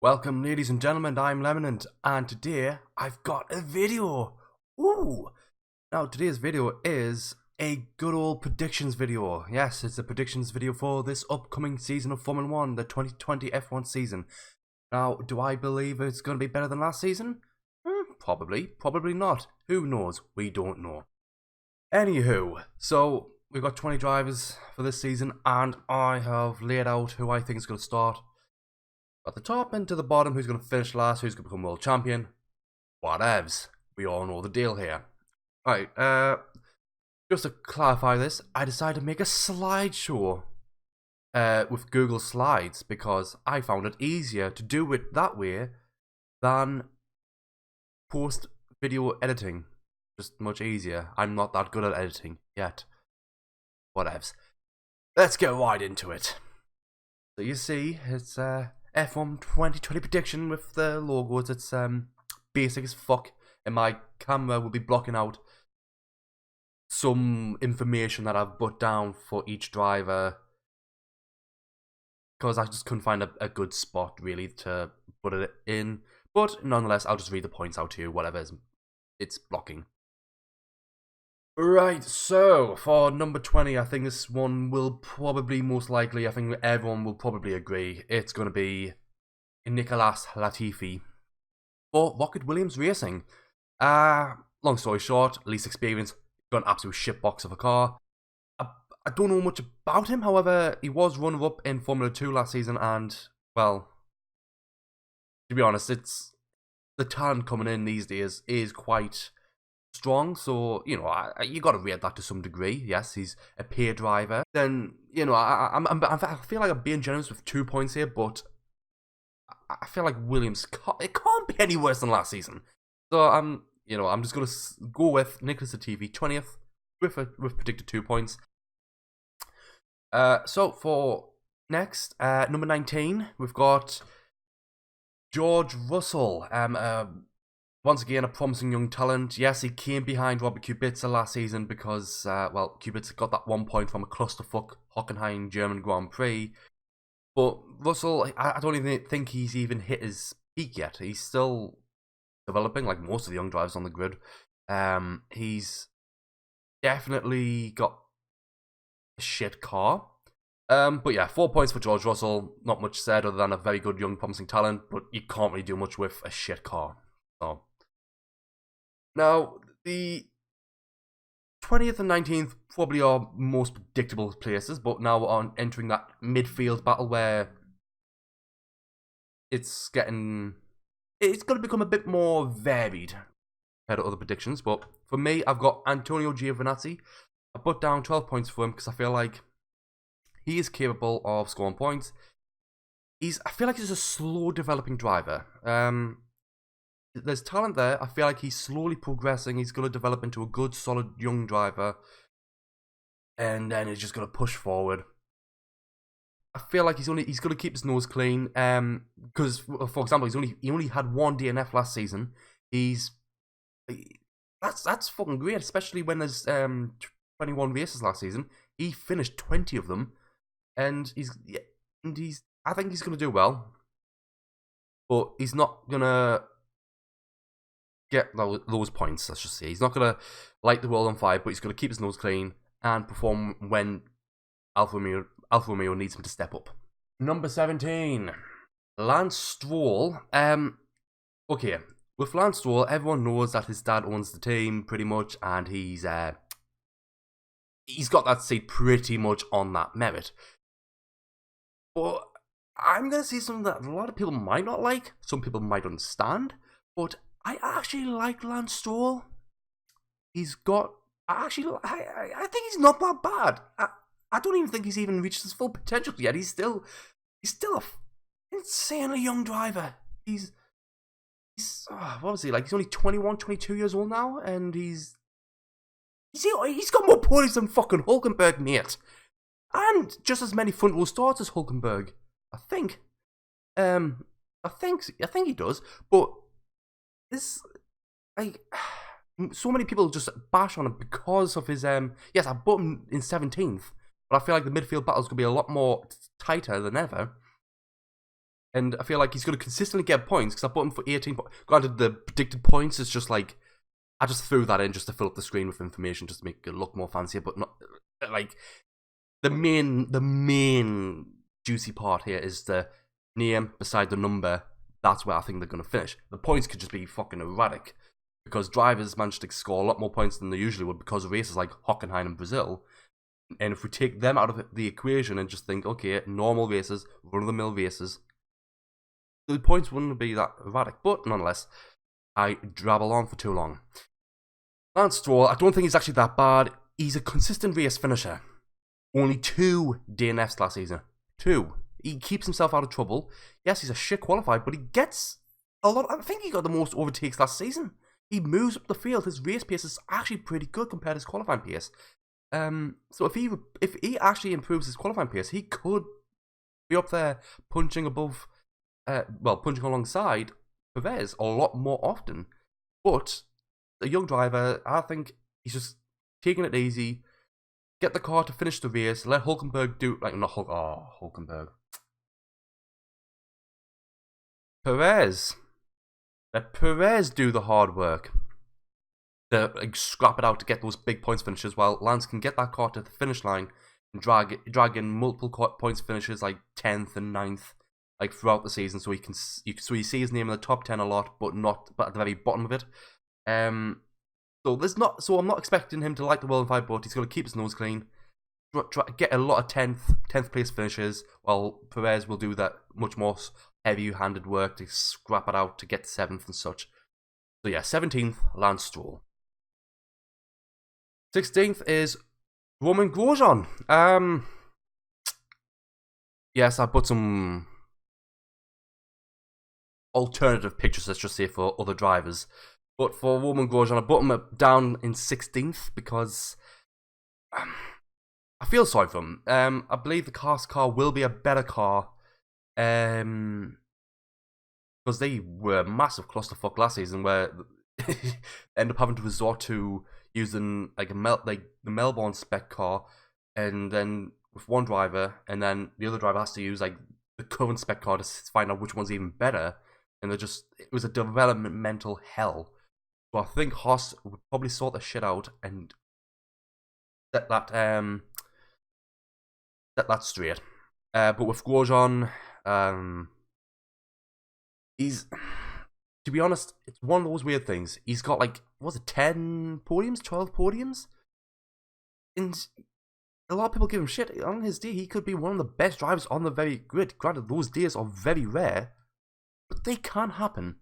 Welcome, ladies and gentlemen, I'm Lemonant, and today I've got a video. Ooh! Now, today's video is a good old predictions video. Yes, it's a predictions video for this upcoming season of Formula 1, the 2020 F1 season. Now, do I believe it's going to be better than last season? Probably. Probably not. Who knows? We don't know. Anywho, so we've got 20 drivers for this season, and I have laid out who I think is going to start at the top and to the bottom, who's going to finish last, who's going to become world champion. Whatevs. We all know the deal here. Right, just to clarify this, I decided to make a slideshow with Google Slides because I found it easier to do it that way than post video editing. Just much easier. I'm not that good at editing yet. Whatevs. Let's get right into it. So you see, it's F1 2020 prediction with the logos. It's basic as fuck, and my camera will be blocking out some information that I've put down for each driver because I just couldn't find a good spot really to put it in. But nonetheless, I'll just read the points out to you, whatever it's blocking. Right, so for number 20, I think this one will probably most likely, I think everyone will probably agree, it's going to be Nicolas Latifi for Rocket Williams Racing. Long story short, least experience, got an absolute shitbox of a car. I don't know much about him, however, he was runner-up in Formula 2 last season, and, well, to be honest, it's the talent coming in these days is quite strong, so, you know, you got to rate that to some degree. Yes, he's a peer driver. Then, you know, I feel like I'm being generous with 2 points here, but I feel like Williams, it can't be any worse than last season. So, I'm just going to go with Nicolas Latifi, 20th, with predicted 2 points. So, for next, number 19, we've got George Russell. Once again, a promising young talent. Yes, he came behind Robert Kubica last season because, well, Kubica got that 1 point from a clusterfuck Hockenheim German Grand Prix. But Russell, I don't even think he's even hit his peak yet. He's still developing, like most of the young drivers on the grid. He's definitely got a shit car. But yeah, 4 points for George Russell. Not much said other than a very good young promising talent, but you can't really do much with a shit car. So now, the 20th and 19th probably are most predictable places, but now we're entering that midfield battle where it's going to become a bit more varied compared to other predictions. But for me, I've got Antonio Giovinazzi. I put down 12 points for him because I feel like he is capable of scoring points. I feel like he's a slow developing driver. There's talent there. I feel like he's slowly progressing. He's going to develop into a good, solid young driver, and then he's just going to push forward. I feel like he's going to keep his nose clean. Because, for example, he only had 1 DNF last season. That's fucking great, especially when there's 21 races last season. He finished 20 of them, and I think he's going to do well, but he's not going to get those points, let's just say. He's not going to light the world on fire, but he's going to keep his nose clean and perform when Alfa Romeo needs him to step up. Number 17, Lance Stroll. Okay, with Lance Stroll, everyone knows that his dad owns the team pretty much, and he's got that seat pretty much on that merit. But I'm going to say something that a lot of people might not like, some people might understand, but I actually like Lance Stroll. I think he's not that bad. I don't even think he's even reached his full potential yet. He's still a insanely young driver. He's what was he like? He's only 21, 22 years old now, and he's got more podiums than fucking Hulkenberg, mate, and just as many front row starts as Hulkenberg. I think he does, but this, like, so many people just bash on him because of his yes, I put him in 17th, but I feel like the midfield battle is going to be a lot more tighter than ever. And I feel like he's going to consistently get points because I put him for 18 points. Granted, the predicted points is just like, I just threw that in just to fill up the screen with information, just to make it look more fancier, but not, like, the main juicy part here is the name beside the number. That's where I think they're going to finish. The points could just be fucking erratic, because drivers managed to score a lot more points than they usually would because of races like Hockenheim and Brazil. And if we take them out of the equation and just think, okay, normal races, run-of-the-mill races, the points wouldn't be that erratic. But nonetheless, I drabble on for too long. Lance Stroll, I don't think he's actually that bad. He's a consistent race finisher. Only 2 DNFs last season. 2. He keeps himself out of trouble. Yes, he's a shit qualified, but he gets a lot. I think he got the most overtakes last season. He moves up the field. His race pace is actually pretty good compared to his qualifying pace. So if he actually improves his qualifying pace, he could be up there punching above, punching alongside Perez a lot more often. But a young driver, I think he's just taking it easy. Get the car to finish the race. Let Hulkenberg do, Hulkenberg. Perez. Let Perez do the hard work. To scrap it out to get those big points finishes, while Lance can get that car to the finish line and drag in multiple points finishes like 10th and 9th, like throughout the season, so you see his name in the top 10 a lot, but at the very bottom of it. So I'm not expecting him to light the world on fire, but he's going to keep his nose clean, get a lot of 10th place finishes, while Perez will do that much more heavy-handed work to scrap it out to get 7th and such. So yeah, 17th, Lance Stroll. 16th is Romain Grosjean. Yes, I put some alternative pictures, let's just say, for other drivers. But for Romain Grosjean, I put him down in 16th because I feel sorry for him. I believe the car will be a better car. Because they were a massive clusterfuck last season, where they end up having to resort to using like the Melbourne spec car, and then with one driver, and then the other driver has to use like the current spec car to find out which one's even better. And it was a developmental hell. So I think Haas would probably sort the shit out and set that straight. But with Grosjean, he's, to be honest, it's one of those weird things. He's got like, 10 podiums, 12 podiums? And a lot of people give him shit. On his day, he could be one of the best drivers on the very grid. Granted, those days are very rare, but they can happen.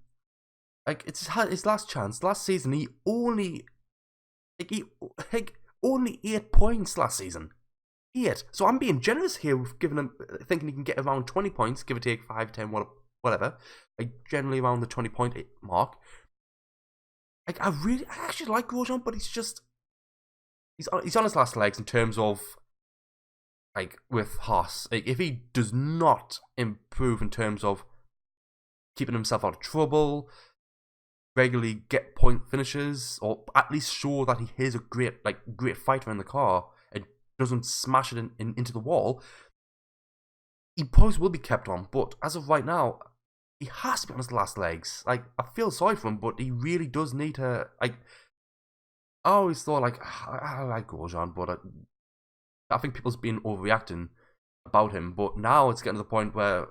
Like, it's his last chance. Last season, he only 8 points last season. 8. So I'm being generous here with giving him, thinking he can get around 20 points, give or take 5, 10, whatever. Like, generally around the 20-point mark. Like, I actually like Grosjean, but he's on his last legs in terms of, like, with Haas. Like, if he does not improve in terms of keeping himself out of trouble, regularly get point finishes, or at least show that he is a great fighter in the car and doesn't smash it into the wall, he probably will be kept on. But as of right now, he has to be on his last legs. Like, I feel sorry for him, but he really does need to, like, I always thought, like, I like Grosjean, but I think people's been overreacting about him. But now it's getting to the point where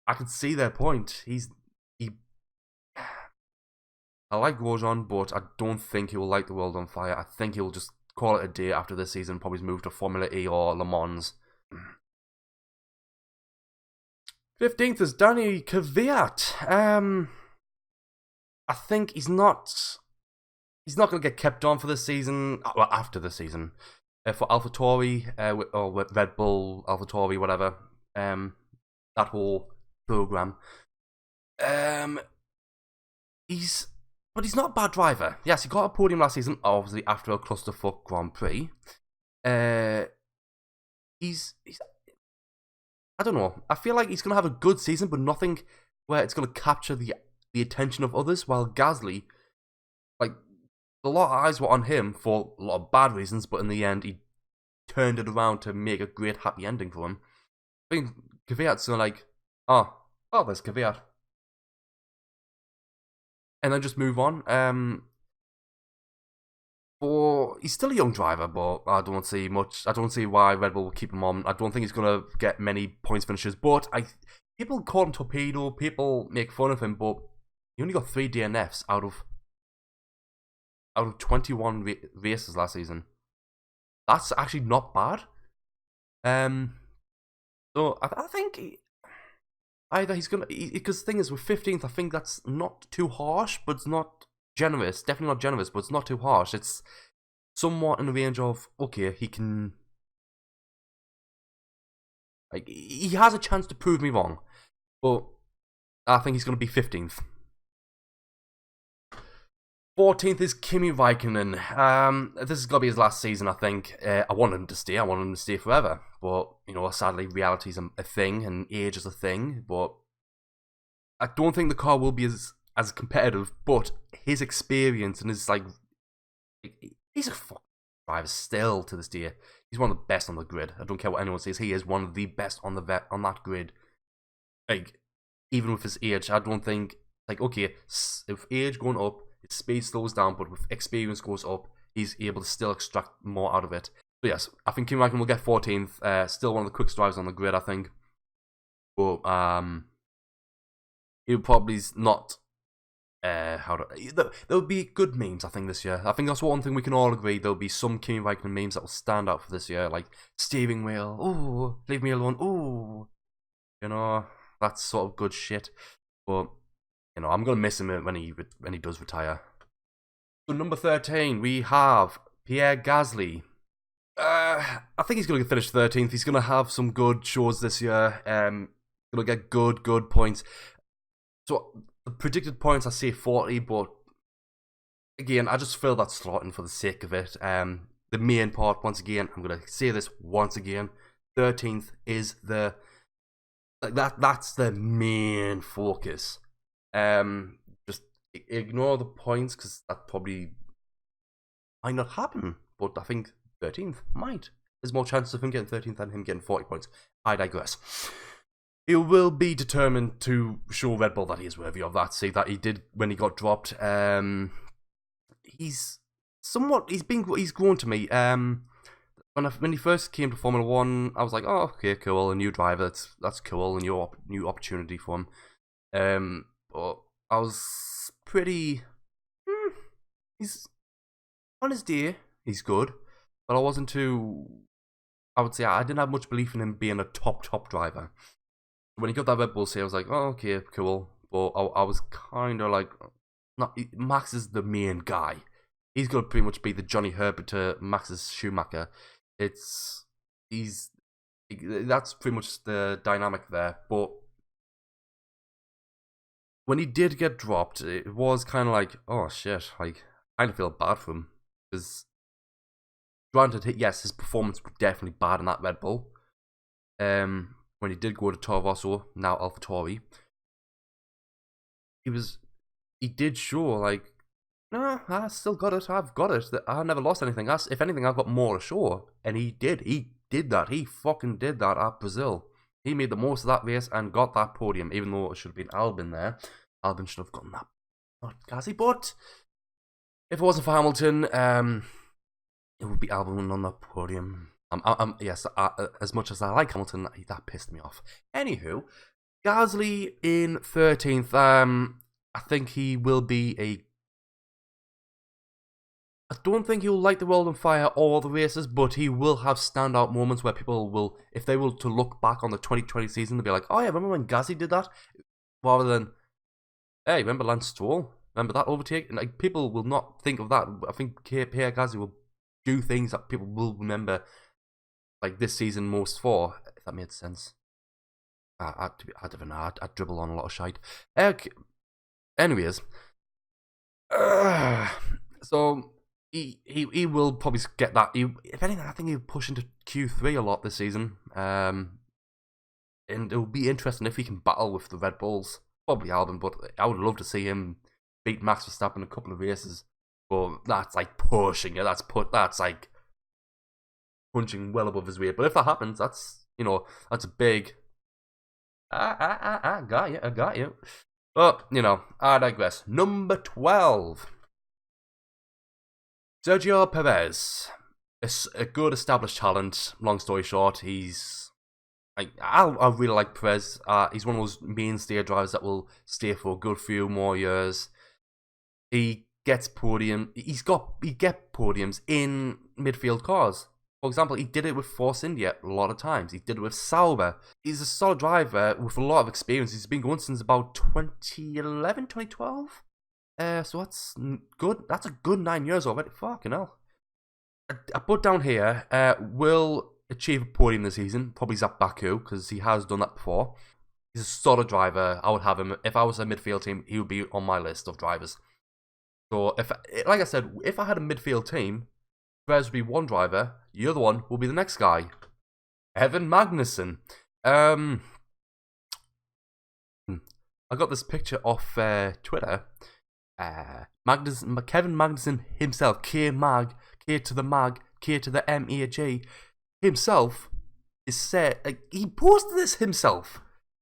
I can see their point. I like Grosjean, but I don't think he will light the world on fire. I think he'll just call it a day after this season, probably move to Formula E or Le Mans. 15th is Danny Kvyat. I think he's not going to get kept on for this season, well, after this season. For AlphaTauri, or with Red Bull, AlphaTauri, whatever. That whole program. But he's not a bad driver. Yes, he got a podium last season, obviously after a clusterfuck Grand Prix. He's I don't know. I feel like he's gonna have a good season, but nothing where it's gonna capture the attention of others. While Gasly, like, a lot of eyes were on him for a lot of bad reasons, but in the end, he turned it around to make a great happy ending for him. I think Kvyat's like, Oh, there's Kvyat. And then just move on. He's still a young driver, but I don't see much. I don't see why Red Bull will keep him on. I don't think he's gonna get many points finishes. But people call him torpedo. People make fun of him, but he only got 3 DNFs out of 21 races last season. That's actually not bad. So I think either he's gonna, because the thing is with 15th, I think that's not too harsh, but it's not generous. Definitely not generous, but it's not too harsh. It's somewhat in the range of, okay, he can, like, he has a chance to prove me wrong, but I think he's gonna be 15th. 14th is Kimi Raikkonen. This is gonna be his last season, I think. I want him to stay. I want him to stay forever. But you know, sadly, reality is a thing, and age is a thing. But I don't think the car will be as competitive. But his experience and his he's a fucking driver still to this day. He's one of the best on the grid. I don't care what anyone says. He is one of the best on that grid. Like, even with his age, I don't think, like, okay, if age going up, his speed slows down, but with experience goes up, he's able to still extract more out of it. So yes, I think Kimi Raikkonen will get 14th. Still one of the quickest drivers on the grid, I think. But he'll probably not. There'll be good memes, I think, this year. I think that's one thing we can all agree. There'll be some Kimi Raikkonen memes that will stand out for this year, like steering wheel. Ooh, leave me alone. Ooh, you know, that's sort of good shit. But you know, I'm gonna miss him when he does retire. So number 13, we have Pierre Gasly. I think he's gonna finish 13th. He's gonna have some good shows this year. Gonna get good points. So the predicted points, I say 40, but again, I just feel that's slotting for the sake of it. The main part, once again, I'm gonna say this once again. 13th is that's the main focus. Just ignore the points because that probably might not happen. But I think 13th might. There's more chances of him getting 13th than him getting 40 points. I digress. He will be determined to show Red Bull that he is worthy of that. See that he did when he got dropped. He's grown to me. When he first came to Formula 1, I was like, oh, okay, cool, a new driver, that's cool, a new opportunity for him. But I was pretty. He's on his day, he's good, but I wasn't too. I would say I didn't have much belief in him being a top driver. When he got that Red Bull seat, I was like, oh, okay, cool. But I was kind of like, Max is the main guy. He's gonna pretty much be the Johnny Herbert to Max's Schumacher. That's pretty much the dynamic there. But when he did get dropped, it was kind of like, oh shit, like, I kind of feel bad for him. Because, granted, yes, his performance was definitely bad in that Red Bull. When he did go to Toro Rosso, now AlphaTauri, he did show, like, no, I still got it, I've got it, I never lost anything. If anything, I've got more to show. And he did that, he fucking did that at Brazil. He made the most of that race and got that podium, even though it should have been Albon there. Albon should have gotten that, not Gasly, but if it wasn't for Hamilton, it would be Albon on that podium. Yes, as much as I like Hamilton, that pissed me off. Anywho, Gasly in 13th. I think he will be I don't think he'll light the world on fire all the races, but he will have standout moments where people will, if they were to look back on the 2020 season, they'll be like, oh yeah, remember when Gasly did that? Rather than, hey, remember Lance Stroll? Remember that overtake? And like, people will not think of that. I think Pierre Gasly will do things that people will remember, like, this season most for, if that made sense. I don't know, I dribble on a lot of shite. Anyways, so he will probably get that. If anything, I think he'll push into Q3 a lot this season. And it'll be interesting if he can battle with the Red Bulls. Probably Albon, but I would love to see him beat Max Verstappen in a couple of races. But that's like pushing it. That's like punching well above his weight. But if that happens, that's a big I got you. I got you. But, you know, I digress. Number 12. Sergio Perez. A good established talent. Long story short, I really like Perez. He's one of those mainstay drivers that will stay for a good few more years. He gets podiums in midfield cars. For example, he did it with Force India a lot of times. He did it with Sauber. He's a solid driver with a lot of experience. He's been going since about 2011, 2012. So that's good. That's a good 9 years already. Fucking hell. I put down here, will achieve a podium this season. Probably Zap Baku, because he has done that before. He's a solid driver. I would have him. If I was a midfield team, he would be on my list of drivers. So, like I said, if I had a midfield team, Perez would be one driver, the other one will be the next guy. Evan Magnussen. I got this picture off Twitter. Kevin Magnussen himself, K to the Mag, K to the MAG, himself is said, he posted this himself.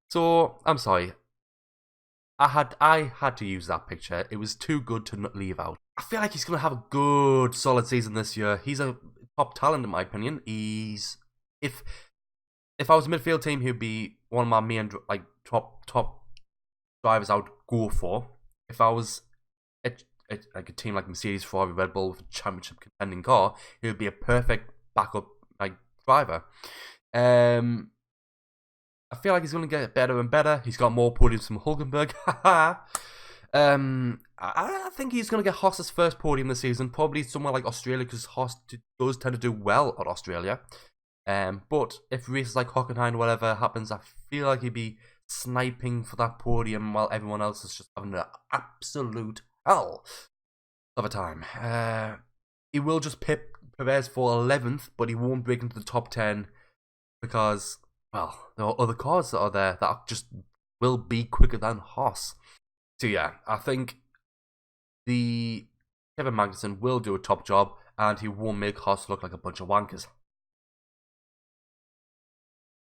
So, I'm sorry. I had to use that picture. It was too good to not leave out. I feel like he's going to have a good, solid season this year. He's a top talent, in my opinion. If I was a midfield team, he'd be one of my main top drivers I would go for. If I was a team like Mercedes, Ferrari, Red Bull with a championship contending car, he would be a perfect backup driver. I feel like he's going to get better and better. He's got more podiums from Hulkenberg. I think he's going to get Haas's first podium this season. Probably somewhere like Australia, because Haas does tend to do well at Australia. But if races like Hockenheim or whatever happens, I feel like he'd be sniping for that podium while everyone else is just having an absolute hell of a time. He will just pip Perez for 11th, but he won't break into the top 10 because, well, there are other cars that are there that just will be quicker than Haas. So yeah, I think the Kevin Magnussen will do a top job and he won't make Haas look like a bunch of wankers.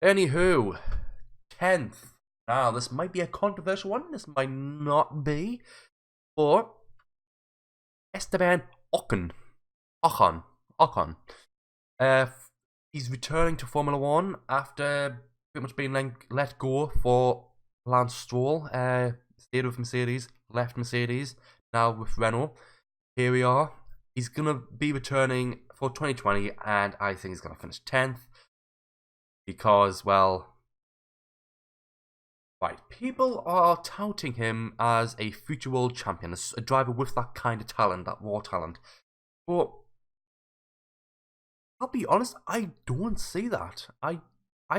Anywho, 10th. Now, this might be a controversial one. This might not be. But Esteban Ocon. He's returning to Formula 1 after pretty much being let go for Lance Stroll. Stayed with Mercedes, left Mercedes, now with Renault. Here we are. He's going to be returning for 2020, and I think he's going to finish 10th. Because, well, right, people are touting him as a future world champion, a driver with that kind of talent, that raw talent. But I'll be honest, I don't see that. I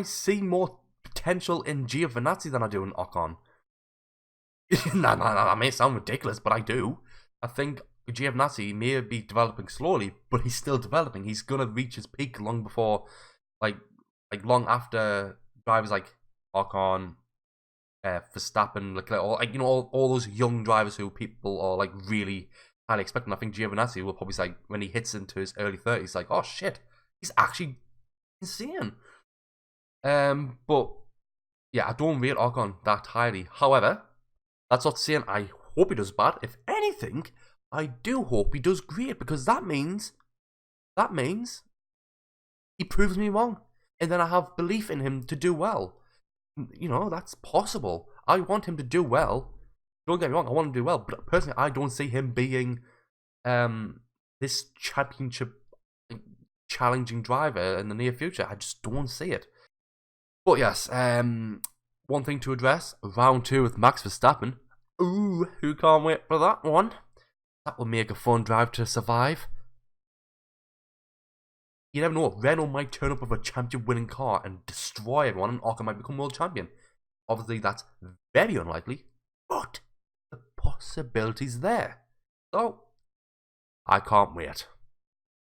see more potential in Giovinazzi than I do in Ocon. That may sound ridiculous, but I do. I think Giovinazzi may be developing slowly, but he's still developing. He's gonna reach his peak long before, long after drivers like Ocon, Verstappen, all those young drivers who people are really highly expecting. I think Giovinazzi will probably say when he hits into his early 30s, oh shit, he's actually insane. But yeah, I don't rate Ocon that highly. However, that's not saying I hope he does bad. If anything, I do hope he does great, because that means he proves me wrong, and then I have belief in him to do well. That's possible. I want him to do well. Don't get me wrong, I want him to do well, but personally, I don't see him being this championship challenging driver in the near future. I just don't see it. But yes, one thing to address, round 2 with Max Verstappen. Ooh, who can't wait for that one? That will make a fun drive to survive. You never know, Renault might turn up with a championship-winning car and destroy everyone, and Ocon might become world champion. Obviously, that's very unlikely, but the possibility's there. So, I can't wait.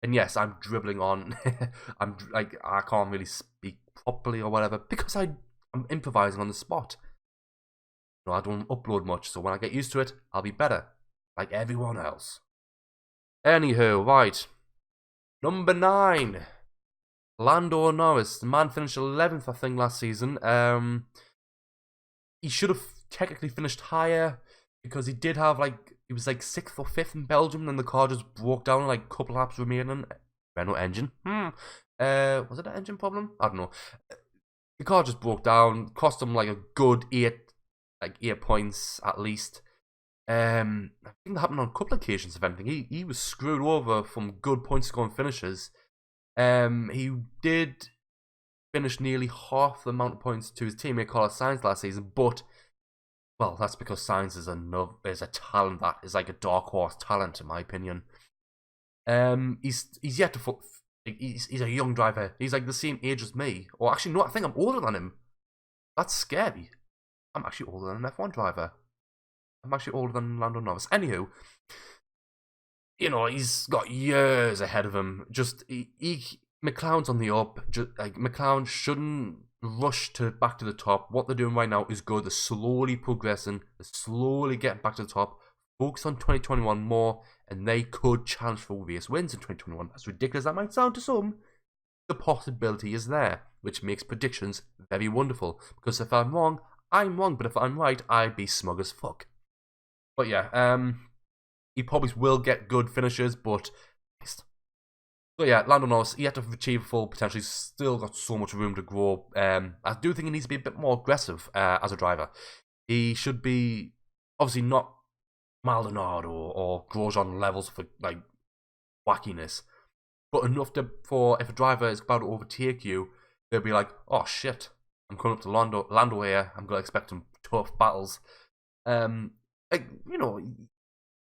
And yes, I'm dribbling on. I can't really speak properly or whatever, because I'm improvising on the spot. I don't upload much, so when I get used to it, I'll be better, like everyone else. Anywho, right. Number 9. Lando Norris. The man finished 11th, I think, last season. he should have technically finished higher because he did have he was 6th or 5th in Belgium, and then the car just broke down a couple laps remaining. Renault engine. Was it an engine problem? I don't know. The car just broke down, cost him a good 8 points at least. I think that happened on a couple of occasions, if anything. He was screwed over from good point scoring finishes. He did finish nearly half the amount of points to his teammate Carlos Sainz last season, but well, that's because Sainz is a talent that is a dark horse talent, in my opinion. He's yet to he's a young driver. He's the same age as me, or actually no, I think I'm older than him. That's scary. I'm actually older than an F1 driver. I'm actually older than Lando Norris. Anywho, he's got years ahead of him. McLaren's on the up. McLaren shouldn't rush back to the top. What they're doing right now is good. They're slowly progressing. They're slowly getting back to the top. Focus on 2021 more, and they could challenge for race wins in 2021. As ridiculous as that might sound to some, the possibility is there, which makes predictions very wonderful. Because if I'm wrong, I'm wrong. But if I'm right, I'd be smug as fuck. But yeah, he probably will get good finishes, but so yeah, Lando Norris, he had to achieve full potential. He's still got so much room to grow. I do think he needs to be a bit more aggressive as a driver. He should be obviously not Maldonado or Grosjean levels for wackiness, but enough for if a driver is about to overtake you, they'll be like, oh shit, I'm coming up to Lando here. I'm gonna expect some tough battles.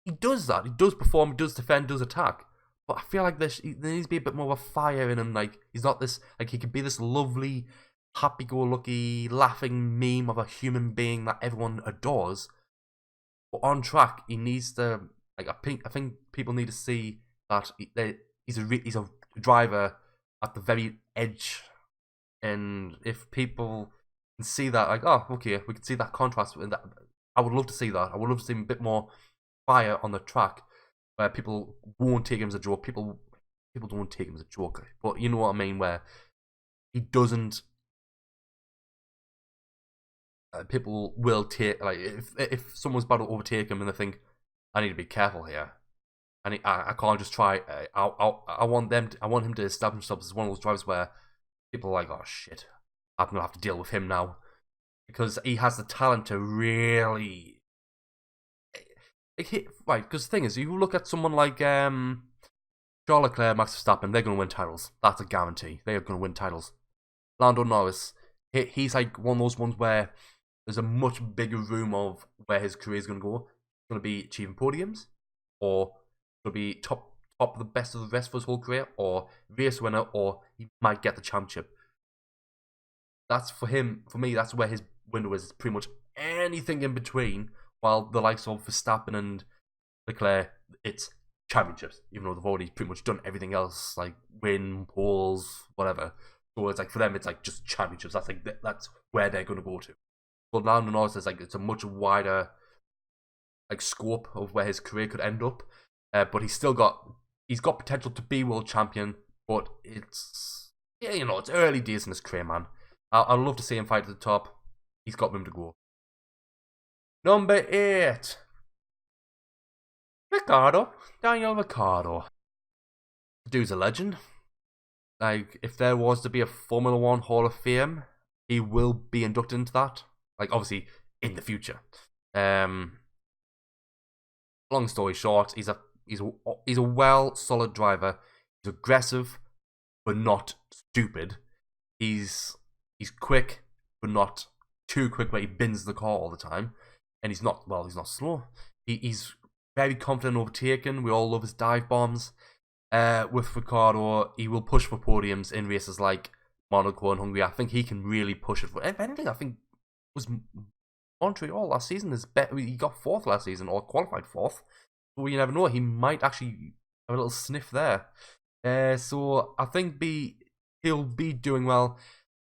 He does that. He does perform, he does defend, does attack. But I feel like there needs to be a bit more of a fire in him. He's not this, he could be this lovely, happy-go-lucky, laughing meme of a human being that everyone adores. But on track, he needs to, I think people need to see that he's a driver at the very edge. And if people can see that, oh, okay, we can see that contrast. I would love to see that. I would love to see a bit more fire on the track, where people won't take him as a joke. People don't take him as a joke, but you know what I mean. Where he doesn't. People will take if someone's about to overtake him and they think, I need to be careful here. I can't just try. I want him to establish himself as one of those drivers where people are like, oh shit, I'm gonna have to deal with him now, because he has the talent to really. Right, because the thing is, you look at someone like Charles Leclerc, Max Verstappen, they're going to win titles. That's a guarantee. They are going to win titles. Lando Norris, he's one of those ones where there's a much bigger room of where his career is going to go. It's going to be achieving podiums, or going to be top of the best of the rest for his whole career, or race winner, or he might get the championship. That's for him. For me, that's where his window is. It's pretty much anything in between. While the likes of Verstappen and Leclerc, it's championships, even though they've already pretty much done everything else, win, poles, whatever. So it's for them, it's just championships. That's where they're going to go to. But Lando Norris is it's a much wider scope of where his career could end up. But he's got potential to be world champion. But it's it's early days in his career, man. I'd love to see him fight at the top. He's got room to grow. Number 8. Daniel Ricciardo. Dude's a legend. If there was to be a Formula 1 Hall of Fame, he will be inducted into that. Obviously, in the future. Long story short, he's a solid driver. He's aggressive, but not stupid. He's quick, but not too quick where he bends the car all the time. And he's not slow. He's very confident in overtaking. We all love his dive bombs. With Ricciardo, he will push for podiums in races like Monaco and Hungary. I think he can really push it. If anything, I think it was Montreal last season. He got 4th last season, or qualified 4th. So you never know. He might actually have a little sniff there. So I think he'll be doing well.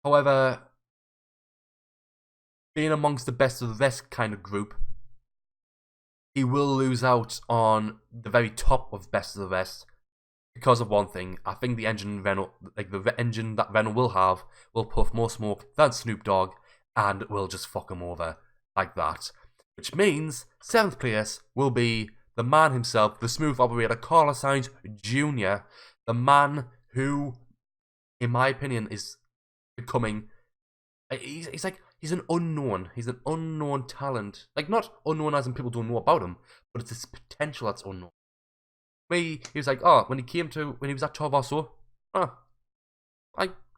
However, being amongst the best of the rest kind of group, he will lose out on the very top of best of the rest because of one thing. I think the engine the engine that Renault will have will puff more smoke than Snoop Dogg, and will just fuck him over. like that. Which means 7th place will be the man himself, the smooth operator, Carlos Sainz Jr., the man who, in my opinion, is becoming... He's an unknown. He's an unknown talent. Like, not unknown as in people don't know about him, but it's his potential that's unknown. He was like, when he was at Toro Rosso,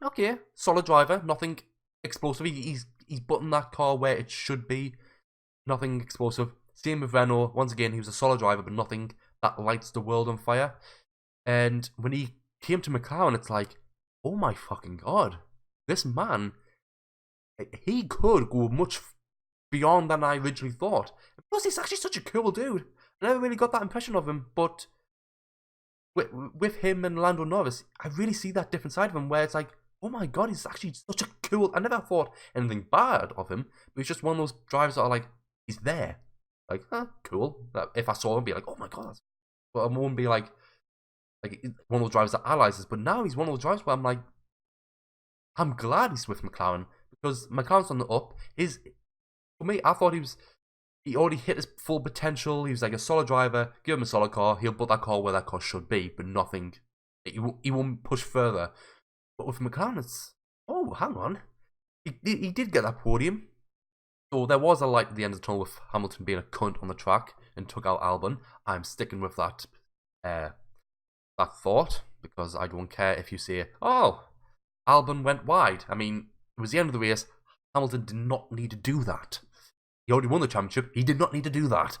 okay, solid driver, nothing explosive. He's buttoned that car where it should be, nothing explosive. Same with Renault. Once again, he was a solid driver, but nothing that lights the world on fire. And when he came to McLaren, it's like, oh my fucking god, this man, he could go much beyond than I originally thought. Plus, he's actually such a cool dude. I never really got that impression of him, but with him and Lando Norris, I really see that different side of him where it's like, oh my god, he's actually such a cool... I never thought anything bad of him, but he's just one of those drivers that are like, he's there. Like, cool. If I saw him, I'd be like, oh my god. But I wouldn't be like one of those drivers that allies. But now he's one of those drivers where I'm like, I'm glad he's with McLaren, because McLaren's on the up. For me, I thought he already hit his full potential. He was like a solid driver. Give him a solid car. He'll put that car where that car should be, but nothing. He won't push further. But with McLaren, it's... Oh, hang on. He did get that podium. So there was a light at the end of the tunnel with Hamilton being a cunt on the track and took out Albon. I'm sticking with that thought, because I don't care if you say, oh, Albon went wide. I mean, it was the end of the race. Hamilton did not need to do that. He already won the championship. He did not need to do that.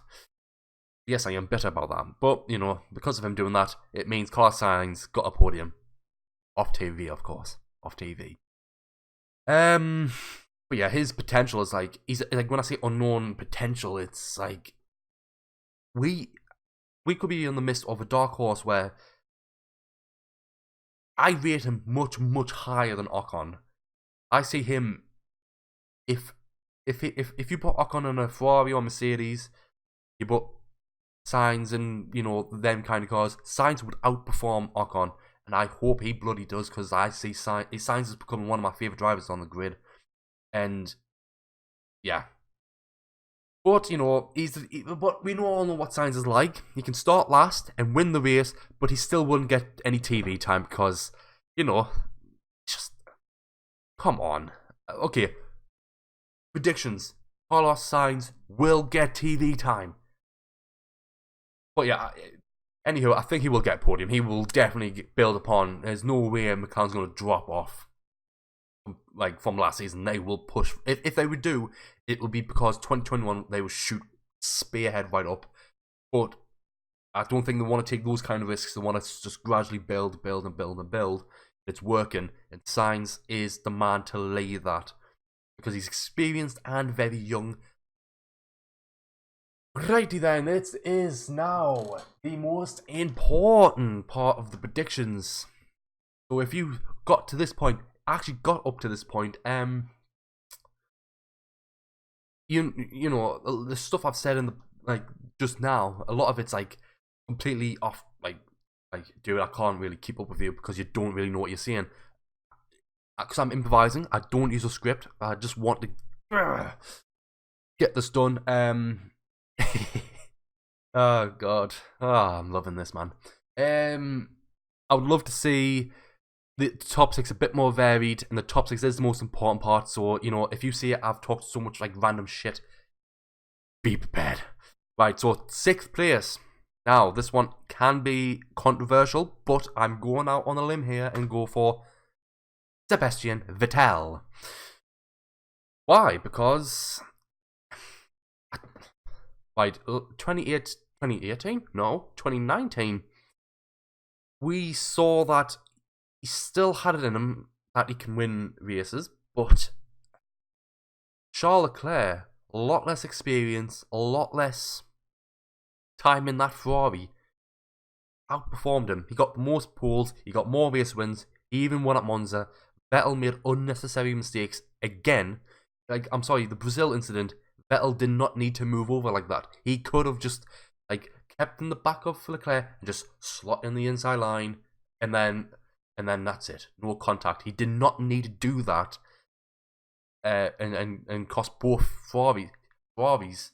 Yes, I am bitter about that. But, you know, because of him doing that, it means Carlos Sainz got a podium. Off TV, of course. Off TV. But yeah, his potential is like... He's like, when I say unknown potential, it's like... We could be in the midst of a dark horse where... I rate him much, much higher than Ocon. I see him... If you put Ocon in a Ferrari or Mercedes, you put Sainz and, you know, them kind of cars, Sainz would outperform Ocon, and I hope he bloody does, because I see Sainz is becoming one of my favourite drivers on the grid, and yeah. But, you know, but we all know what Sainz is like. He can start last and win the race, but he still wouldn't get any TV time because, you know, just, come on. Okay. Predictions. Carlos Sainz will get TV time. But yeah, anyhow, I think he will get a podium. He will definitely build upon. There's no way McLaren's going to drop off. Like, from last season, they will push. If they would do, it will be because 2021 they will shoot spearhead right up. But I don't think they want to take those kind of risks. They want to just gradually build. It's working, and Sainz is the man to lay that, because he's experienced and very young. Righty then, it is now the most important part of the predictions. So if you got to this point, actually got up to this point, you know, the stuff I've said in the, like, just now, a lot of it's like completely off, like dude, I can't really keep up with you because you don't really know what you're saying. Because I'm improvising, I don't use a script. I just want to get this done. Oh god, I'm loving this, man. I would love to see the top 6 a bit more varied, and the top 6 is the most important part. So, you know, if you see I've talked so much like random shit, be prepared. Right, so 6th place. Now, this one can be controversial, but I'm going out on a limb here and go for Sebastian Vettel. Why? Because... Right, 2018? No, 2019. We saw that he still had it in him that he can win races, but Charles Leclerc, a lot less experience, a lot less time in that Ferrari, outperformed him. He got the most poles, he got more race wins, he even won at Monza. Vettel made unnecessary mistakes again. Like, I'm sorry, the Brazil incident, Vettel did not need to move over like that. He could have just, like, kept in the back of Leclerc and just slot in the inside line, and then that's it. No contact. He did not need to do that, and cost both Ferrari. Ferrari's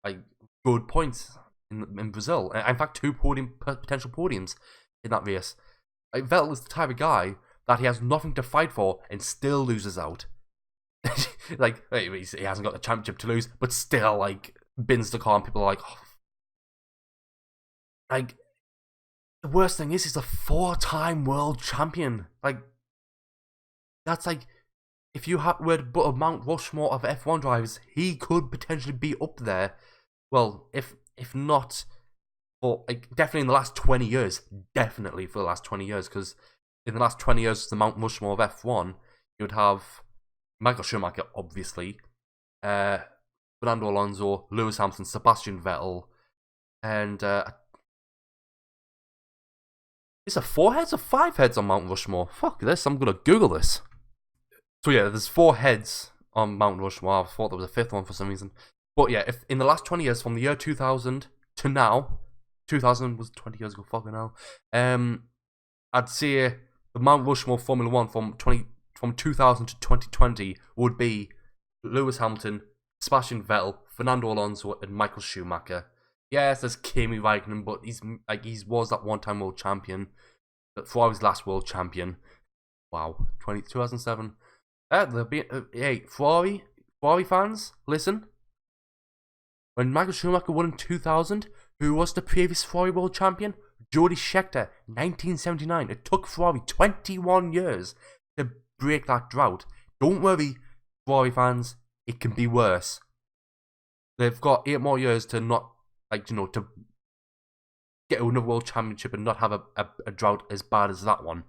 like good points in Brazil. In fact, two potential podiums in that race. Like, Vettel is the type of guy that he has nothing to fight for and still loses out. Like, he hasn't got the championship to lose, but still, like, bins the car, and people are like, oh. Like, the worst thing is, he's a 4-time world champion. Like, that's like, if you were to put a Mount Rushmore of F1 drivers, he could potentially be up there. Well, if not for, like, definitely in the last 20 years. Definitely for the last 20 years, because in the last 20 years, the Mount Rushmore of F1, you would have Michael Schumacher, obviously, Fernando Alonso, Lewis Hamilton, Sebastian Vettel, and is there 4 heads or 5 heads on Mount Rushmore? Fuck this, I'm gonna Google this. So yeah, there's 4 heads on Mount Rushmore. I thought there was a 5th one for some reason. But yeah, if in the last 20 years, from the year 2000 to now, 2000 was 20 years ago, fucking hell, I'd say the Mount Rushmore Formula 1 from 2000 to 2020 would be Lewis Hamilton, Sebastian Vettel, Fernando Alonso, and Michael Schumacher. Yes, there's Kimi Raikkonen, but he was that one-time world champion. Ferrari's last world champion. Wow, 2007. Hey, Ferrari fans, listen. When Michael Schumacher won in 2000, who was the previous Ferrari world champion? Jody Scheckter, 1979. It took Ferrari 21 years to break that drought. Don't worry, Ferrari fans, it can be worse. They've got 8 more years to not, to get another world championship and not have a drought as bad as that one.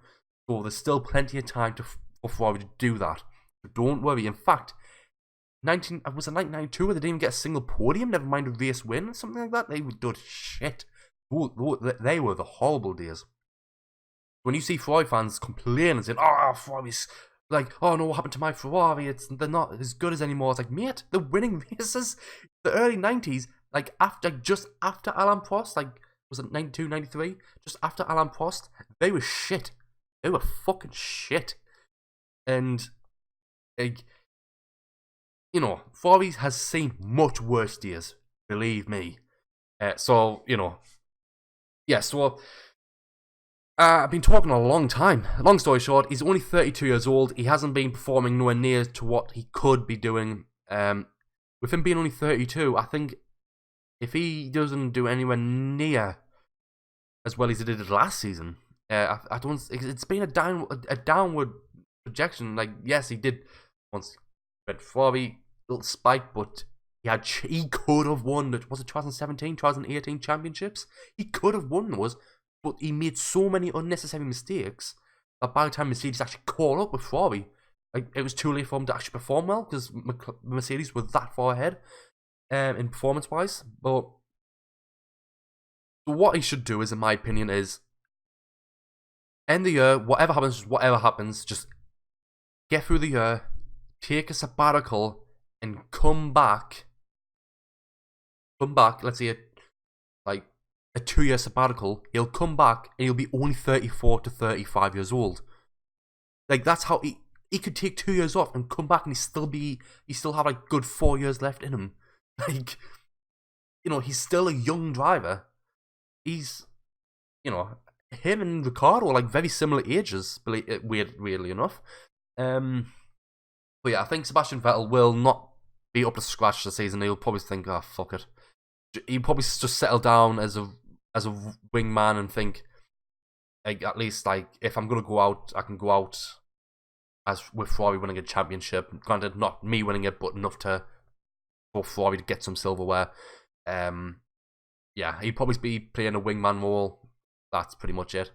So there's still plenty of time for Ferrari to do that. So don't worry. In fact, was it 1992 where they didn't even get a single podium, never mind a race win, something like that? They were done shit. They were the horrible days. When you see Ferrari fans complaining and saying, oh, Ferrari's like, oh no, what happened to my Ferrari? They're not as good as anymore. It's like, mate, they're winning races. The early 90s, like just after Alain Prost, like, was it 92, 93? Just after Alain Prost, they were shit. They were fucking shit. And, like, Ferrari has seen much worse days, believe me. So, yeah, so I've been talking a long time. Long story short, he's only 32 years old. He hasn't been performing nowhere near to what he could be doing. With him being only 32, I think if he doesn't do anywhere near as well as he did last season, I don't. It's been a downward projection. Like, yes, he did once went Ferrari, little spike, but he could have won. Was it 2017, 2018 championships? He could have won those, but he made so many unnecessary mistakes that by the time Mercedes actually caught up with Ferrari, like, it was too late for him to actually perform well because Mercedes were that far ahead in performance-wise. But what he should do, in my opinion, is end the year. Whatever happens, just get through the year, take a sabbatical, and come back. Let's say a 2-year sabbatical. He'll come back and he'll be only 34 to 35 years old. Like, that's how he could take 2 years off and come back and he still have like good 4 years left in him. Like, he's still a young driver. He's, him and Ricciardo are like very similar ages, weirdly enough. But yeah, I think Sebastian Vettel will not be up to scratch this season. He'll probably think, oh, fuck it. He'll probably just settle down as a wingman and think, like, at least, like, if I'm gonna go out, I can go out as with Ferrari winning a championship. Granted, not me winning it, but enough for Ferrari to get some silverware. Yeah, he'd probably be playing a wingman role. That's pretty much it.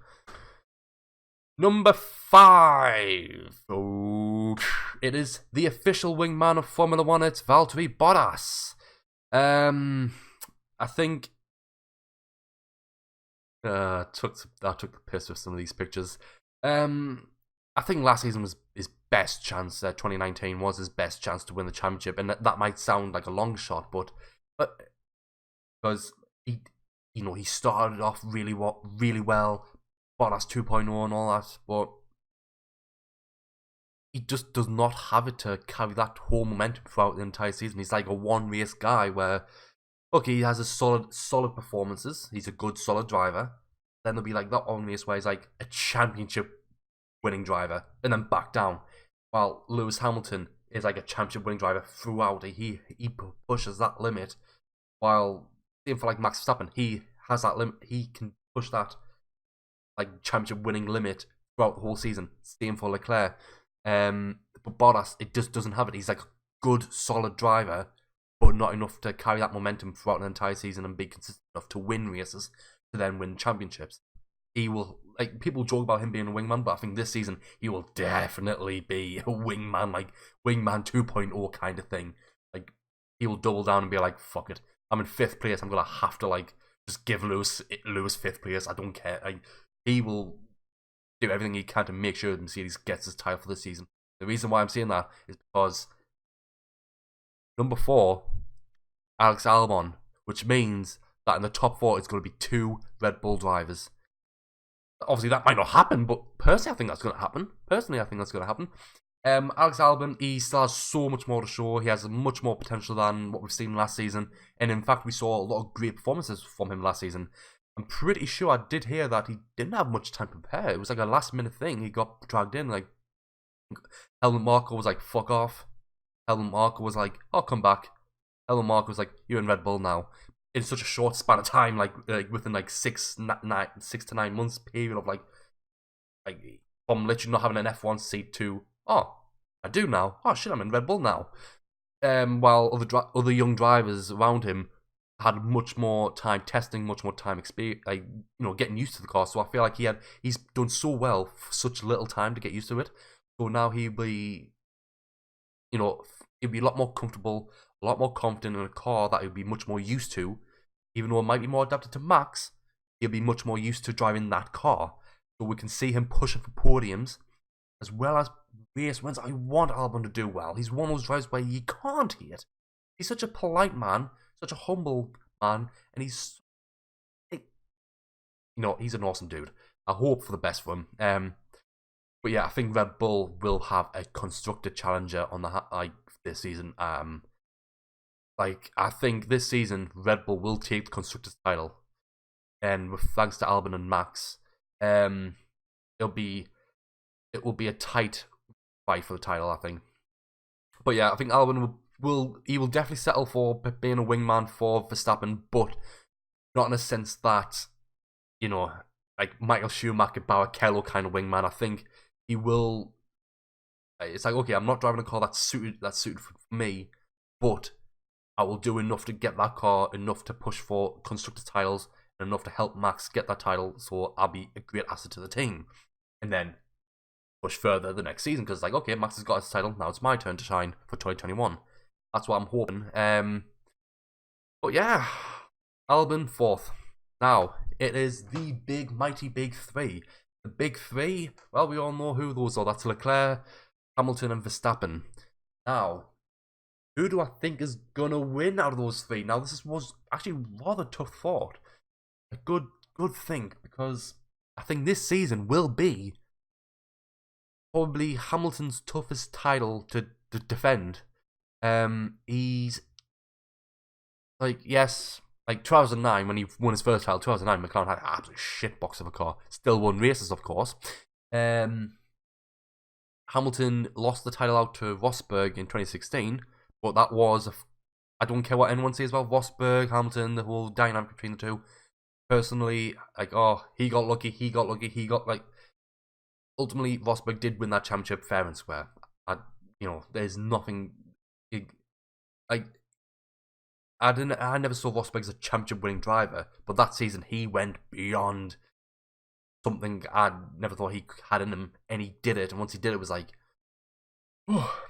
Number 5. Oh, it is the official wingman of Formula 1. It's Valtteri Bottas. I think I took the piss with some of these pictures. I think last season was his best chance. 2019 was his best chance to win the championship, and that might sound like a long shot, but because he started off really well, Bottas 2.0 and all that, but he just does not have it to carry that whole momentum throughout the entire season. He's like a one race guy where, okay, he has a solid performances. He's a good, solid driver. Then there'll be like that one race where he's like a championship winning driver and then back down. While Lewis Hamilton is like a championship winning driver throughout. He pushes that limit. While same for like Max Verstappen, he has that limit. He can push that like championship winning limit throughout the whole season. Same for Leclerc. But Bottas, it just doesn't have it. He's like a good, solid driver, but not enough to carry that momentum throughout an entire season and be consistent enough to win races, to then win championships. He will, like, people joke about him being a wingman, but I think this season he will definitely be a wingman, like wingman 2.0 kind of thing. Like, he will double down and be like, fuck it, I'm in 5th place, I'm gonna have to like just give Lewis 5th place. I don't care. Like, he will do everything he can to make sure that Mercedes gets his title for this season. The reason why I'm saying that is because number 4, Alex Albon, which means that in the top 4 it's going to be 2 Red Bull drivers. Obviously, that might not happen, but personally, I think that's going to happen. Alex Albon, he still has so much more to show. He has much more potential than what we've seen last season. And in fact, we saw a lot of great performances from him last season. I'm pretty sure I did hear that he didn't have much time to prepare. It was like a last-minute thing. He got dragged in. Like, Helmut Marko was like, fuck off. Helmut Marko was like, I'll come back. Helmut Marko was like, you're in Red Bull now. In such a short span of time, like within like 6 to 9 months period of like from literally not having an F1 seat to, oh, I do now. Oh shit, I'm in Red Bull now. While other young drivers around him had much more time testing, much more time experience, like, you know, getting used to the car. So I feel like he's done so well for such little time to get used to it. So now he'll be, you know, he'll be a lot more comfortable, a lot more confident in a car that he'll be much more used to. Even though it might be more adapted to Max, he'll be much more used to driving that car. So we can see him pushing for podiums, as well as race wins. I want Albon to do well. He's one of those drivers where you can't hate. He's such a polite man, such a humble man, and he's, you know, he's an awesome dude. I hope for the best for him. But yeah, I think Red Bull will have a constructor challenger on the this season. Like, I think this season, Red Bull will take the Constructors' title. And with thanks to Albon and Max, it will be a tight fight for the title, I think. But yeah, I think Albon will definitely settle for being a wingman for Verstappen, but not in a sense that, you know, like Michael Schumacher, Barrichello kind of wingman. I think he will. It's like, okay, I'm not driving a car that's suited for me, but I will do enough to get that car, enough to push for constructor titles, and enough to help Max get that title, so I'll be a great asset to the team. And then push further the next season, because it's like, okay, Max has got his title, now it's my turn to shine for 2021. That's what I'm hoping. But yeah, Albon 4th. Now, it is the big, mighty big 3. The big 3, well, we all know who those are. That's Leclerc, Hamilton, and Verstappen. Now, who do I think is gonna win out of those 3? Now, this was actually rather tough thought. A good thing, because I think this season will be probably Hamilton's toughest title to defend. He's like, yes, like 2009 when he won his first title. 2009, McLaren had an absolute shitbox of a car. Still won races, of course. Hamilton lost the title out to Rosberg in 2016. But that was, I don't care what anyone says about Rosberg, Hamilton, the whole dynamic between the two. Personally, like, oh, he got lucky, like, ultimately, Rosberg did win that championship fair and square. You know, there's nothing, like, I never saw Rosberg as a championship winning driver, but that season he went beyond something I never thought he had in him, and he did it, and once he did it, it was like, oh,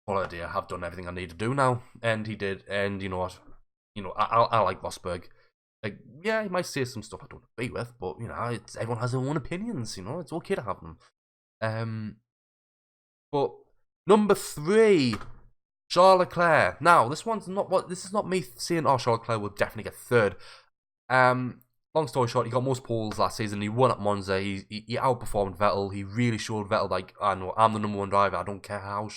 quality, I've done everything I need to do now, and he did. And you know what? You know, I like Rosberg. Like, yeah, he might say some stuff I don't agree with, but you know, everyone has their own opinions. You know, it's okay to have them. But number 3, Charles Leclerc. Now, this is not me saying, oh, Charles Leclerc will definitely get 3rd. long story short, he got most poles last season. He won at Monza. He outperformed Vettel. He really showed Vettel, like, I know, I'm the #1 driver. I don't care how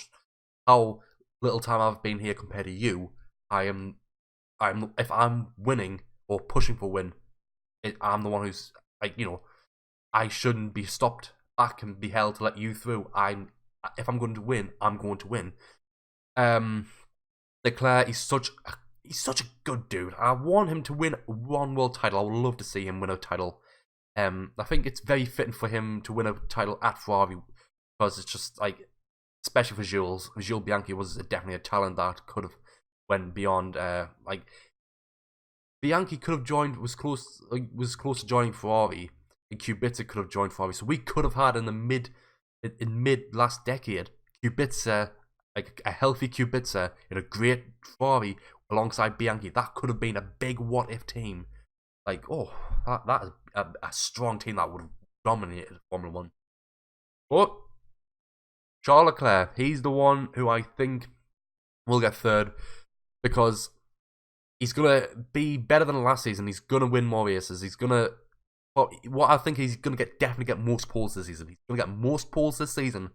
little time I've been here compared to you. If I'm winning or pushing for win, I'm the one who's, like, I shouldn't be stopped back and be held to let you through. If I'm going to win, I'm going to win. Leclerc, he's such a good dude. I want him to win one world title. I would love to see him win a title. I think it's very fitting for him to win a title at Ferrari, because it's just, like, especially for Jules Bianchi was definitely a talent that could have went beyond. Like, Bianchi could have joined, was close to joining Ferrari, and Kubica could have joined Ferrari. So we could have had in mid last decade, Kubica, like a healthy Kubica in a great Ferrari alongside Bianchi. That could have been a big what if team. Like, oh, that is a strong team that would have dominated Formula 1. But Charles Leclerc, he's the one who I think will get third, because he's going to be better than last season. He's going to win more races. He's going to... what I think he's going to definitely get most poles this season. He's going to get most poles this season.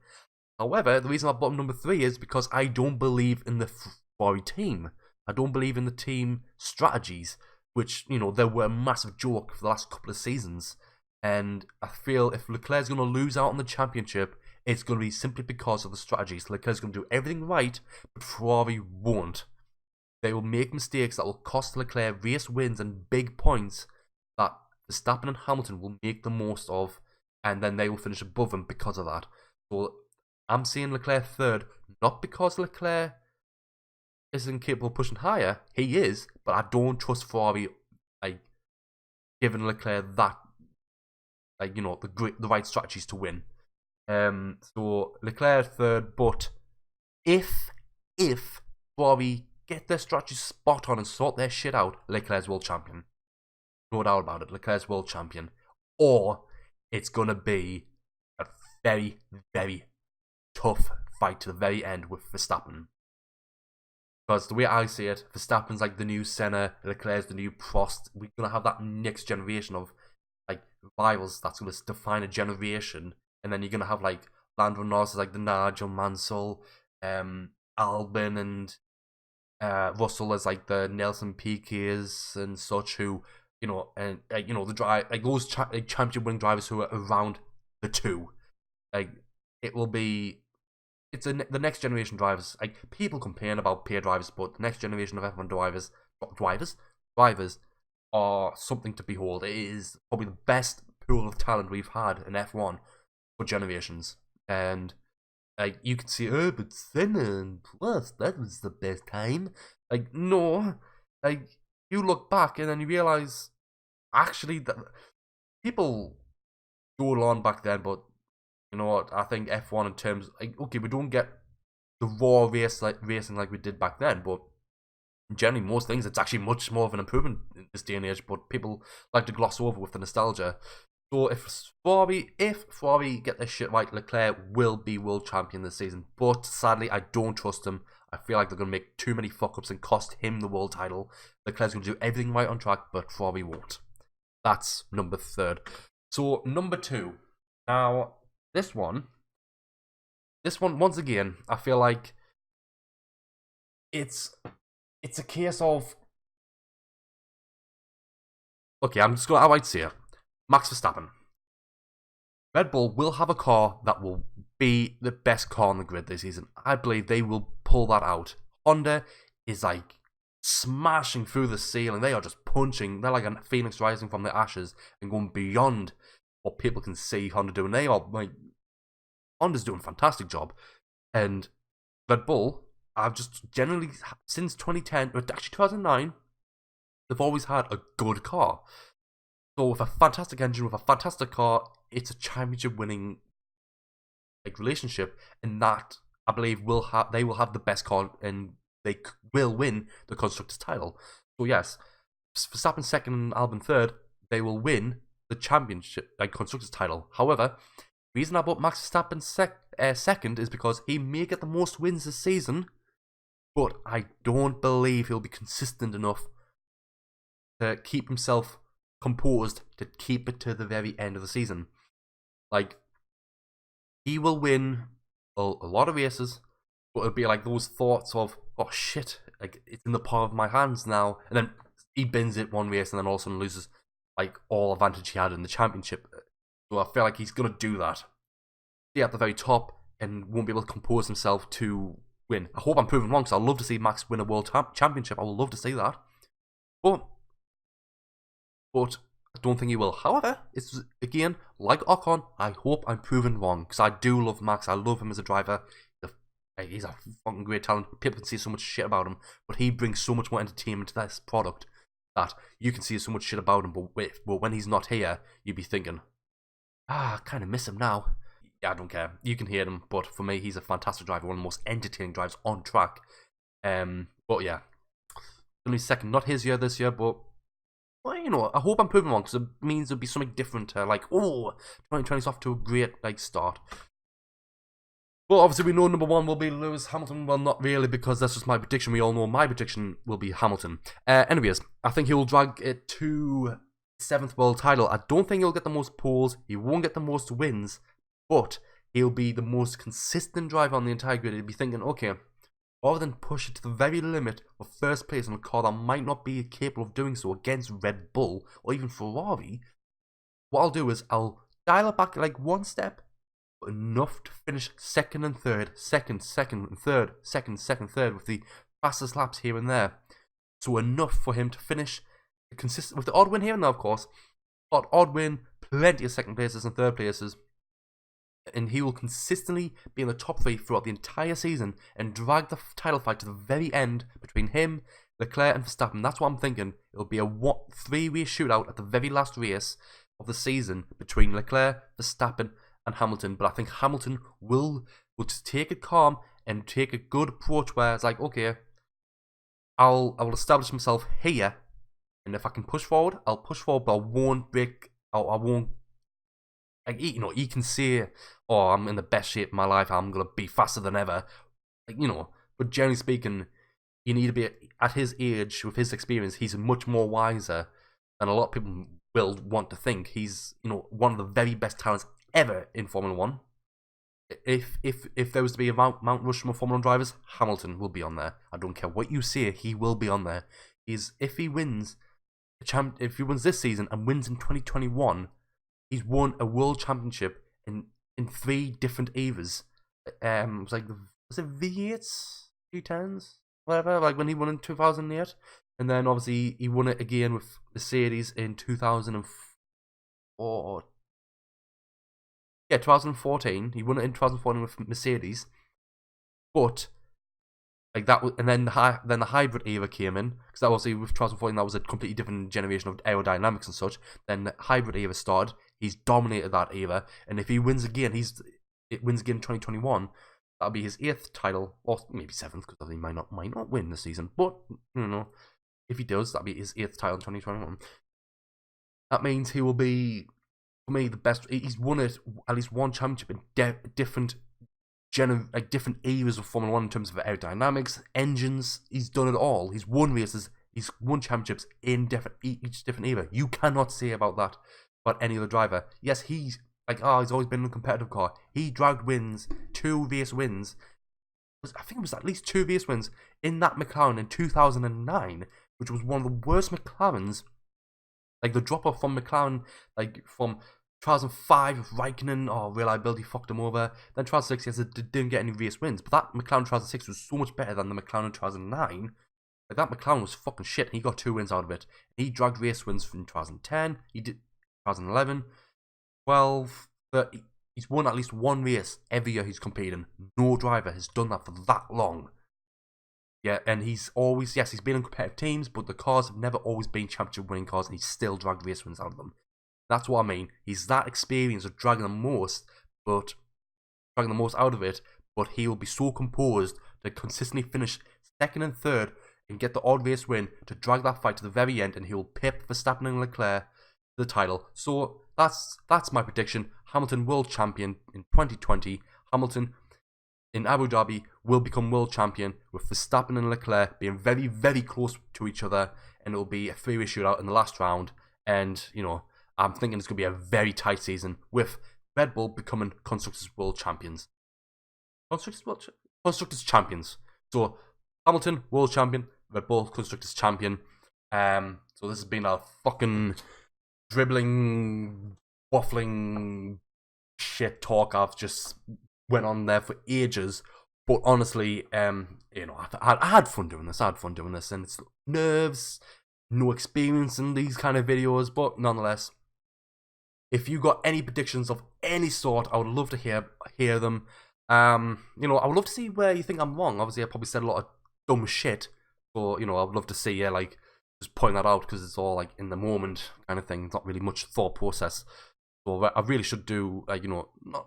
However, the reason I bottom number 3 is because I don't believe in the Ferrari team. I don't believe in the team strategies, which, they were a massive joke for the last couple of seasons. And I feel if Leclerc's going to lose out on the championship, it's going to be simply because of the strategies. Leclerc's going to do everything right, but Ferrari won't. They will make mistakes that will cost Leclerc race wins and big points that Verstappen and Hamilton will make the most of, and then they will finish above them because of that. So I'm seeing Leclerc third, not because Leclerc isn't capable of pushing higher. He is, but I don't trust Ferrari, like, giving Leclerc that, like, the right strategies to win. So Leclerc third, but if Ferrari get their strategy spot on and sort their shit out, Leclerc's world champion. No doubt about it. Leclerc's world champion. Or it's going to be a very, very tough fight to the very end with Verstappen. Because the way I see it, Verstappen's like the new Senna, Leclerc's the new Prost. We're going to have that next generation of, like, rivals that's going to define a generation. And then you're going to have, like, Lando Norris, like the Nigel Mansell, Albon and Russell as, like, the Nelson Piquets and such, who, the drive, like, those championship winning drivers who are around the two. Like, it's the next generation drivers. Like, people complain about peer drivers, but the next generation of F1 drivers are something to behold. It is probably the best pool of talent we've had in F1 for generations. And, like, you can see, but Senna and Plus, that was the best time. Like, no. Like, you look back and then you realise, actually, that people go on back then, but you know what? I think F1 in terms, like, okay, we don't get the raw racing like we did back then, but generally most things, it's actually much more of an improvement in this day and age, but people like to gloss over with the nostalgia. So if Ferrari get their shit right, Leclerc will be world champion this season. But sadly, I don't trust him. I feel like they're going to make too many fuck-ups and cost him the world title. Leclerc's going to do everything right on track, but Ferrari won't. That's number 3. So, number 2. Now, this one, once again, I feel like it's a case of... Okay, I'm just going to outright say it. Max Verstappen. Red Bull will have a car that will be the best car on the grid this season. I believe they will pull that out. Honda is, like, smashing through the ceiling. They are just punching. They're like a phoenix rising from the ashes and going beyond what people can see Honda doing. They are, like, Honda's doing a fantastic job. And Red Bull, I've just generally, since 2010, actually 2009, they've always had a good car. So with a fantastic engine, with a fantastic car, it's a championship-winning, like, relationship, and that, I believe, they will have the best car, and they will win the constructors' title. So yes, Verstappen second and Albon third, they will win the championship, like, constructors' title. However, the reason I bought Max Verstappen second is because he may get the most wins this season, but I don't believe he'll be consistent enough to keep himself composed to keep it to the very end of the season. Like, he will win a lot of races, but it'll be like those thoughts of, oh shit, like it's in the palm of my hands now, and then he bins it one race and then all of a sudden loses like all advantage he had in the championship. So I feel like he's gonna do that. Stay at the very top and won't be able to compose himself to win. I hope I'm proven wrong, because I'd love to see Max win a world championship. I would love to see that. But I don't think he will. However, it's again, like Ocon, I hope I'm proven wrong, because I do love Max. I love him as a driver. He's a fucking great talent. People can see so much shit about him, but he brings so much more entertainment to this product that you can see so much shit about him, but when he's not here, you'd be thinking, I kind of miss him now. Yeah, I don't care. You can hear him, but for me, he's a fantastic driver, one of the most entertaining drivers on track. But yeah, only second, not his year this year, but well, you know, I hope I'm proven wrong, because it means there'll be something different. Like, oh, 2020's off to a great start. Well, obviously we know number one will be Lewis Hamilton. Well, not really, because that's just my prediction. We all know my prediction will be Hamilton. Anyways, I think he will drag it to 7th world title. I don't think he'll get the most poles. He won't get the most wins, but he'll be the most consistent driver on the entire grid. He'll be thinking, okay, rather than push it to the very limit of first place on a car that might not be capable of doing so against Red Bull or even Ferrari, what I'll do is I'll dial it back like one step, but enough to finish second and third, second and third, second, third, with the fastest laps here and there. So enough for him to finish consistent with the odd win here and there, of course. Odd win, plenty of second places and third places. And he will consistently be in the top 3 throughout the entire season and drag the title fight to the very end between him, Leclerc and Verstappen. That's what I'm thinking. It'll be a 3-race shootout at the very last race of the season between Leclerc, Verstappen and Hamilton. But I think Hamilton will just take it calm and take a good approach where it's like, okay, I will establish myself here, and if I can push forward, I'll push forward, but I won't break. I won't. Like, you know, he can say, oh, I'm in the best shape of my life, I'm going to be faster than ever. Like, you know, but generally speaking, you need to be, at his age, with his experience, he's much more wiser than a lot of people will want to think. He's, you know, one of the very best talents ever in Formula 1. If there was to be a Mount Rushmore of Formula 1 drivers, Hamilton will be on there. I don't care what you say, he will be on there. If he wins this season and wins in 2021, he's won a world championship in 3 different eras. It was like, was it V8s, V10s, whatever? Like when he won in 2008, and then obviously he won it again with Mercedes in 2004. Yeah, 2014. He won it in 2014 with Mercedes, but like that was, and then the hybrid era came in, because that obviously with 2014 that was a completely different generation of aerodynamics and such. Then the hybrid era started. He's dominated that era, and if he wins again, it wins again in 2021. That'll be his 8th title, or maybe 7th, because he might not win this season. But you know, if he does, that'll be his 8th title in 2021. That means he will be, for me, the best. He's won at least one championship in different eras of Formula 1 in terms of aerodynamics, engines. He's done it all. He's won races. He's won championships in each different era. You cannot say about that about any other driver. Yes, he's like, he's always been in a competitive car. He dragged wins, 2 race wins. I think it was at least 2 race wins in that McLaren in 2009, which was one of the worst McLarens. Like the drop off from McLaren, like from 2005 with Raikkonen, reliability fucked him over. Then 2006, yes, it didn't get any race wins. But that McLaren 2006 was so much better than the McLaren 2009. Like that McLaren was fucking shit. He got 2 wins out of it. He dragged race wins from 2010. He did 2011, 12, 30. He's won at least 1 race every year he's competing. No driver has done that for that long. Yeah, and he's always, yes, he's been in competitive teams, but the cars have never always been championship winning cars, and he's still dragged race wins out of them. That's what I mean. He's that experienced of dragging the most out of it, but he will be so composed to consistently finish 2nd and 3rd and get the odd race win to drag that fight to the very end, and he will pip Verstappen and Leclerc the title. So that's my prediction. Hamilton world champion in 2020. Hamilton in Abu Dhabi will become world champion, with Verstappen and Leclerc being very, very close to each other, and it will be a 3-way shootout in the last round. and I'm thinking it's going to be a very tight season with Red Bull becoming Constructors World Champions. Constructors Champions. So Hamilton World Champion, Red Bull Constructors Champion. So this has been a fucking dribbling, waffling shit talk I've just went on there for ages. But honestly, I had fun doing this. And it's nerves, no experience in these kind of videos, but nonetheless, if you got any predictions of any sort, I would love to hear them. I would love to see where you think I'm wrong. Obviously, I probably said a lot of dumb shit, but I would love to see just point that out, because it's all like in the moment kind of thing. Not really much thought process. So I really should do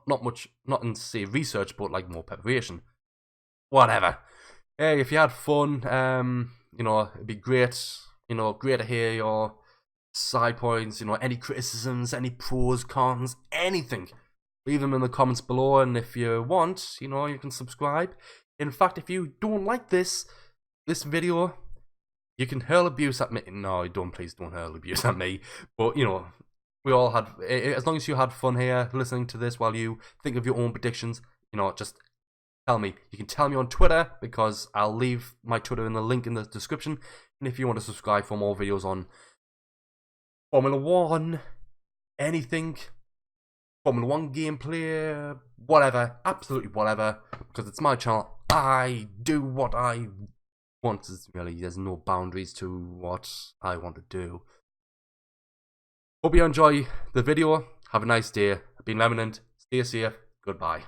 not in say research, but like more preparation. Whatever. Hey, if you had fun, it'd be great. Great to hear your side points. Any criticisms, any pros, cons, anything. Leave them in the comments below, and if you want, you can subscribe. In fact, if you don't like this video, you can hurl abuse at me. No, please don't hurl abuse at me. But, we all had, as long as you had fun here listening to this while you think of your own predictions, just tell me. You can tell me on Twitter, because I'll leave my Twitter in the link in the description. And if you want to subscribe for more videos on Formula 1, anything, Formula 1 gameplay, whatever, absolutely whatever, because it's my channel. I do what I want. There's no boundaries to what I want to do. Hope you enjoy the video. Have a nice day. I've been Lemon, stay safe. Goodbye.